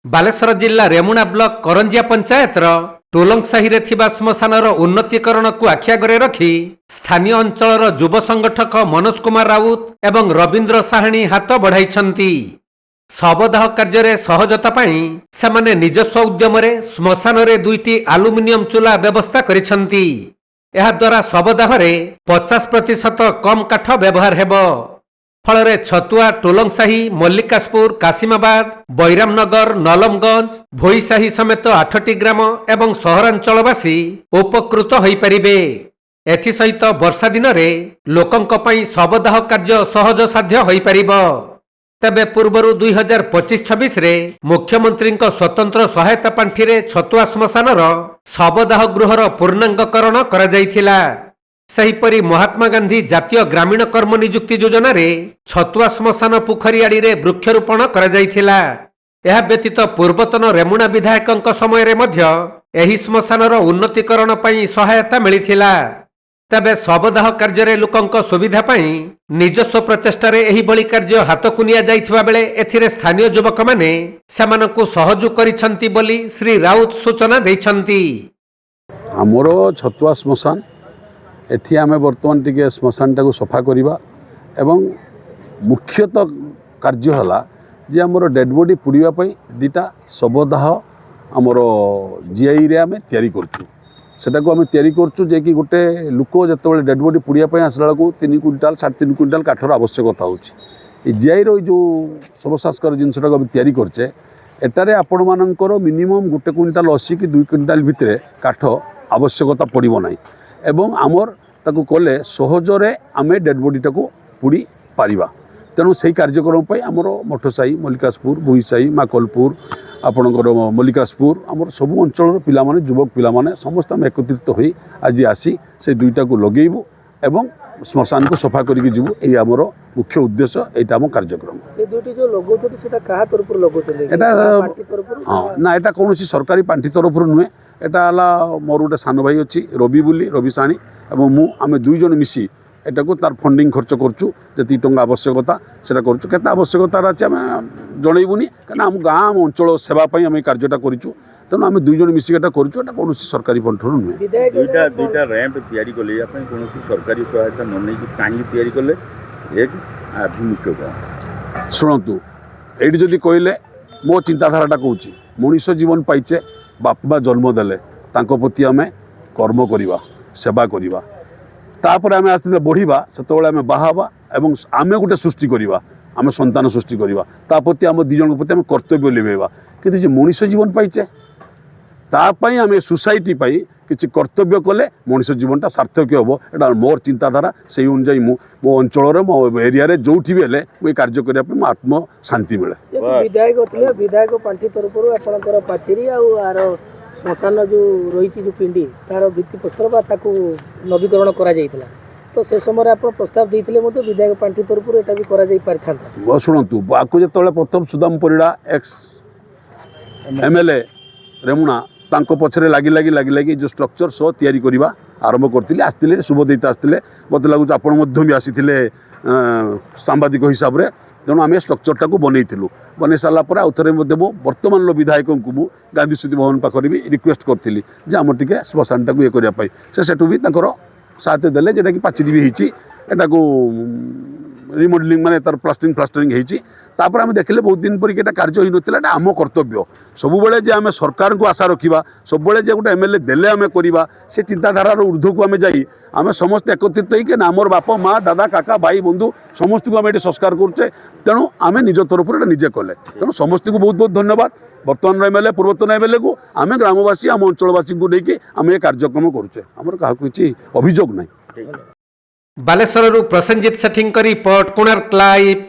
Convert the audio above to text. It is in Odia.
ବାଲେଶ୍ୱର ଜିଲ୍ଲା ରେମୁଣା ବ୍ଲକ କରଞ୍ଜିଆ ପଞ୍ଚାୟତର ଟୋଲଙ୍ଗ ସାହିରେ ଥିବା ଶ୍ମଶାନର ଉନ୍ନତିକରଣକୁ ଆଖିଆଗରେ ରଖି ସ୍ଥାନୀୟ ଅଞ୍ଚଳର ଯୁବ ସଂଗଠକ ମନୋଜ କୁମାର ରାଉତ ଏବଂ ରବୀନ୍ଦ୍ର ସାହାଣୀ ହାତ ବଢ଼ାଇଛନ୍ତି। ଶବଦାହ କାର୍ଯ୍ୟରେ ସହଜତା ପାଇଁ ସେମାନେ ନିଜସ୍ୱ ଉଦ୍ୟମରେ ଶ୍ମଶାନରେ 2ଟି ଆଲୁମିନିୟମ ଚୁଲା ବ୍ୟବସ୍ଥା କରିଛନ୍ତି। ଏହାଦ୍ୱାରା ଶବଦାହରେ 50% କମ୍ କାଠ ବ୍ୟବହାର ହେବ। ଫଳରେ ଛତୁଆ, ଟୋଲଙ୍ଗ ସାହି, ମଲ୍ଲିକାଶପୁର, କାସିମାବାଦ, ବୈରାମନଗର, ନଲମଗଞ୍ଜ, ଭୋଇସାହି ସମେତ 8ଟି ଗ୍ରାମ ଏବଂ ସହରାଞ୍ଚଳବାସୀ ଉପକୃତ ହୋଇପାରିବେ। ଏଥିସହିତ ବର୍ଷା ଦିନରେ ଲୋକଙ୍କ ପାଇଁ ଶବଦାହ କାର୍ଯ୍ୟ ସହଜସାଧ୍ୟ ହୋଇପାରିବ। ତେବେ ପୂର୍ବରୁ 2025-26ରେ ମୁଖ୍ୟମନ୍ତ୍ରୀଙ୍କ ସ୍ୱତନ୍ତ୍ର ସହାୟତା ପାଣ୍ଠିରେ ଛତୁଆ ଶ୍ମଶାନର ଶବଦାହ ଗୃହର ପୂର୍ଣ୍ଣାଙ୍ଗକରଣ କରାଯାଇଥିଲା। ସେହିପରି ମହାତ୍ମା ଗାନ୍ଧୀ ଜାତୀୟ ଗ୍ରାମୀଣ କର୍ମ ନିଯୁକ୍ତି ଯୋଜନାରେ ଛତୁଆ ଶ୍ମଶାନ ପୋଖରୀ ଆଡ଼ିରେ ବୃକ୍ଷରୋପଣ କରାଯାଇଥିଲା। ଏହା ବ୍ୟତୀତ ପୂର୍ବତନ ରେମୁଣା ବିଧାୟକଙ୍କ ସମୟରେ ମଧ୍ୟ ଏହି ଶ୍ମଶାନର ଉନ୍ନତିକରଣ ପାଇଁ ସହାୟତା ମିଳିଥିଲା। ତେବେ ଶବଦାହ କାର୍ଯ୍ୟରେ ଲୋକଙ୍କ ସୁବିଧା ପାଇଁ ନିଜସ୍ୱ ପ୍ରଚେଷ୍ଟାରେ ଏହିଭଳି କାର୍ଯ୍ୟ ହାତକୁ ନିଆଯାଇଥିବା ବେଳେ ଏଥିରେ ସ୍ଥାନୀୟ ଯୁବକମାନେ ସେମାନଙ୍କୁ ସହଯୋଗ କରିଛନ୍ତି ବୋଲି ଶ୍ରୀ ରାଉତ ସୂଚନା ଦେଇଛନ୍ତି। ଆମର ଛତୁଆ ଶ୍ମଶାନ ଏଠି ଆମେ ବର୍ତ୍ତମାନ ଟିକେ ଶ୍ମଶାନଟାକୁ ସଫା କରିବା ଏବଂ ମୁଖ୍ୟତଃ କାର୍ଯ୍ୟ ହେଲା ଯେ ଆମର ଡେଡ୍ ବଡି ପୋଡ଼ିବା ପାଇଁ 2ଟା ଶବଦାହ ଆମର ଜିଆଇରେ ଆମେ ତିଆରି କରୁଛୁ। ସେଟାକୁ ଆମେ ତିଆରି କରୁଛୁ ଯେ କି ଗୋଟେ ଲୋକ ଯେତେବେଳେ ଡେଡ୍ ବଡି ପୋଡ଼ିବା ପାଇଁ ଆସିଲା ବେଳକୁ 3 କୁଇଣ୍ଟାଲ 3.5 କୁଇଣ୍ଟାଲ କାଠର ଆବଶ୍ୟକତା ହେଉଛି। ଏ ଜିଆଇର ଏଇ ଯେଉଁ ଶବସଂସ୍କାର ଜିନିଷଟାକୁ ଆମେ ତିଆରି କରୁଛେ ଏଟାରେ ଆପଣମାନଙ୍କର ମିନିମମ୍ 1 କୁଇଣ୍ଟାଲ 80 କି 2 କୁଇଣ୍ଟାଲ ଭିତରେ କାଠ ଆବଶ୍ୟକତା ପଡ଼ିବ ନାହିଁ ଏବଂ ଆମର ତାକୁ କଲେ ସହଜରେ ଆମେ ଡେଡ୍ ବଡିଟାକୁ ପୋଡ଼ି ପାରିବା। ତେଣୁ ସେହି କାର୍ଯ୍ୟକ୍ରମ ପାଇଁ ଆମର ମଠସାହି, ମଲ୍ଲିକାଶପୁର, ଭୋଇସାହି, ମାକଲପୁର, ଆପଣଙ୍କର ମଲ୍ଲିକାଶପୁର ଆମର ସବୁ ଅଞ୍ଚଳର ପିଲାମାନେ, ଯୁବକ ପିଲାମାନେ ସମସ୍ତେ ଆମେ ଏକତ୍ରିତ ହୋଇ ଆଜି ଆସି ସେ 2ଟାକୁ ଲଗେଇବୁ ଏବଂ ଶ୍ମଶାନକୁ ସଫା କରିକି ଯିବୁ। ଏଇ ଆମର ମୁଖ୍ୟ ଉଦ୍ଦେଶ୍ୟ, ଏଇଟା ଆମ କାର୍ଯ୍ୟକ୍ରମ। ସେ 2ଟି ଯେଉଁ ଲଗାଉଛନ୍ତି ସେଟା କାହା ତରଫରୁ ଲଗାଉଛନ୍ତି? ଏଟା ପାର୍ଟି ତରଫରୁ? ହଁ ନା, ଏଟା କୌଣସି ସରକାରୀ ପାଣ୍ଠି ତରଫରୁ ନୁହେଁ। ଏଟା ହେଲା ମୋର ଗୋଟେ ସାନ ଭାଇ ଅଛି ରବି ବୋଲି, ରବି ସାହାଣୀ ଏବଂ ମୁଁ, ଆମେ 2 ଜଣ ମିଶି ଏଟାକୁ ତାର ଫଣ୍ଡିଂ ଖର୍ଚ୍ଚ କରୁଛୁ। ଯେତିକି ଟଙ୍କା ଆବଶ୍ୟକତା ସେଟା କରୁଛୁ। କେତେ ଆବଶ୍ୟକତା ଅଛି ଆମେ ଜଣେଇବୁନି, କାରଣ ଆମ ଗାଁ, ଆମ ଅଞ୍ଚଳ ସେବା ପାଇଁ ଆମେ କାର୍ଯ୍ୟଟା କରିଛୁ। ତେଣୁ ଆମେ 2 ଜଣ ମିଶିକି ଏଟା କରୁଛୁ। ଏଟା କୌଣସି ସରକାରୀ ପାଣ୍ଠିରୁ ନୁହେଁ। ଦୁଇଟା ର୍ୟାମ୍ପ ତିଆରି କଲେ ୟା ପାଇଁ କୌଣସି ସରକାରୀ ସହାୟତା ନ ନେଇକି କାହିଁକି ତିଆରି କଲେ? ଏକ ଆଭିମୁଖ୍ୟ କ'ଣ? ଶୁଣନ୍ତୁ, ଏଇଠି ଯଦି କହିଲେ ମୋ ଚିନ୍ତାଧାରାଟା କହୁଛି, ମଣିଷ ଜୀବନ ପାଇଛେ, ବାପା ମା ଜନ୍ମ ଦେଲେ, ତାଙ୍କ ପ୍ରତି ଆମେ କର୍ମ କରିବା, ସେବା କରିବା। ତାପରେ ଆମେ ଆସ୍ତେ ବଢ଼ିବା, ସେତେବେଳେ ଆମେ ବାହା ହେବା ଏବଂ ଆମେ ଗୋଟେ ସୃଷ୍ଟି କରିବା, ଆମେ ସନ୍ତାନ ସୃଷ୍ଟି କରିବା। ତା ପ୍ରତି ଆମ 2 ଜଣଙ୍କ ପ୍ରତି ଆମେ କର୍ତ୍ତବ୍ୟ ଲିଭେଇବା। କିନ୍ତୁ ଯେ ମଣିଷ ଜୀବନ ପାଇଛେ, ତା ପାଇଁ ଆମେ ସୋସାଇଟି ପାଇଁ କିଛି କର୍ତ୍ତବ୍ୟ କଲେ ମଣିଷ ଜୀବନଟା ସାର୍ଥକ ହେବ। ଏଇଟା ମୋର ଚିନ୍ତାଧାରା। ସେଇ ଅନୁଯାୟୀ ମୁଁ ମୋ ଅଞ୍ଚଳରେ, ମୋ ଏରିଆରେ ଯେଉଁଠି ବି ହେଲେ ମୁଁ ଏ କାର୍ଯ୍ୟ କରିବା ପାଇଁ ମୋ ଆତ୍ମ ଶାନ୍ତି ମିଳେ। ବିଧାୟକ ଥିଲେ, ବିଧାୟକ ପାଣ୍ଠି ତରଫରୁ ଆପଣଙ୍କର ପାଚେରୀ ଆଉ ଆର ଶ୍ମଶାନ ଯେଉଁ ରହିଛି ଯେଉଁ ପିଣ୍ଡି ତାର ଭିତ୍ତିପ୍ରସ୍ତର ବା ତାକୁ ନବୀକରଣ କରାଯାଇଥିଲା, ତ ସେ ସମୟରେ ଆପଣ ପ୍ରସ୍ତାବ ଦେଇଥିଲେ ମଧ୍ୟ ବିଧାୟକ ପାଣ୍ଠି ତରଫରୁ ଏଟା ବି କରାଯାଇ ପାରିଥାନ୍ତା। ଶୁଣନ୍ତୁ, ଆକୁ ଯେତେବେଳେ ପ୍ରଥମ ସୁଦାମ ପରିଡ଼ା ଏକ୍ସ MLA ରେମୁଣା ତାଙ୍କ ପଛରେ ଲାଗି ଯେଉଁ ଷ୍ଟ୍ରକ୍ଚର ସହ ତିଆରି କରିବା ଆରମ୍ଭ କରିଥିଲେ, ଆସିଥିଲେ ଶୁଭଦୈତ ଆସିଥିଲେ, ମୋତେ ଲାଗୁଛି ଆପଣ ମଧ୍ୟ ବି ଆସିଥିଲେ ସାମ୍ବାଦିକ ହିସାବରେ। ତେଣୁ ଆମେ ଷ୍ଟ୍ରକ୍ଚରଟାକୁ ବନେଇଥିଲୁ। ବନେଇ ସାରିଲା ପରେ ଆଉ ଥରେ ମଧ୍ୟ ମୁଁ ବର୍ତ୍ତମାନର ବିଧାୟକଙ୍କୁ ମୁଁ ଗାନ୍ଧୀ ସ୍ମୃତି ଭବନ ପାଖରେ ବି ରିକ୍ୱେଷ୍ଟ କରିଥିଲି ଯେ ଆମର ଟିକେ ଶ୍ମଶାନଟାକୁ ଇଏ କରିବା ପାଇଁ। ସେଠୁ ବି ତାଙ୍କର ସାହାଯ୍ୟ ଦେଲେ, ଯେଉଁଟାକି ପାଚେରୀ ବି ହେଇଛି, ଏଟାକୁ ରିମଡେଲିଂ ମାନେ ତାର ପ୍ଲାଷ୍ଟରିଂ ହେଇଛି। ତାପରେ ଆମେ ଦେଖିଲେ ବହୁତ ଦିନ ପରିକି ଏଟା କାର୍ଯ୍ୟ ହୋଇନଥିଲା। ଏଟା ଆମ କର୍ତ୍ତବ୍ୟ ସବୁବେଳେ ଯେ ଆମେ ସରକାରଙ୍କୁ ଆଶା ରଖିବା, ସବୁବେଳେ ଯେ ଗୋଟେ MLA ଦେଲେ ଆମେ କରିବା, ସେ ଚିନ୍ତାଧାରାର ঊର୍ଦ୍ଧ୍ୱକୁ ଆମେ ଯାଇ ଆମେ ସମସ୍ତେ ଏକତ୍ରିତ ହେଇକି ଆମର ବାପା ମା, ଦାଦା, କାକା, ଭାଇ, ବନ୍ଧୁ ସମସ୍ତଙ୍କୁ ଆମେ ଏଠି ସଂସ୍କାର କରୁଛେ। ତେଣୁ ଆମେ ନିଜ ତରଫରୁ ଏଟା ନିଜେ କଲେ। ତେଣୁ ସମସ୍ତଙ୍କୁ ବହୁତ ବହୁତ ଧନ୍ୟବାଦ। ବର୍ତ୍ତମାନର MLA, ପୂର୍ବତନ MLAକୁ ଆମେ ଗ୍ରାମବାସୀ, ଆମ ଅଞ୍ଚଳବାସୀଙ୍କୁ ନେଇକି ଆମେ ଏ କାର୍ଯ୍ୟକ୍ରମ କରୁଛେ। ଆମର କାହାକୁ କିଛି ଅଭିଯୋଗ ନାହିଁ। ବାଲେଶ୍ୱରରୁ ପ୍ରସେନଜିତ ସେଠୀଙ୍କ ରିପୋର୍ଟ, କୋଣାର୍କ ଲାଇଭ୍।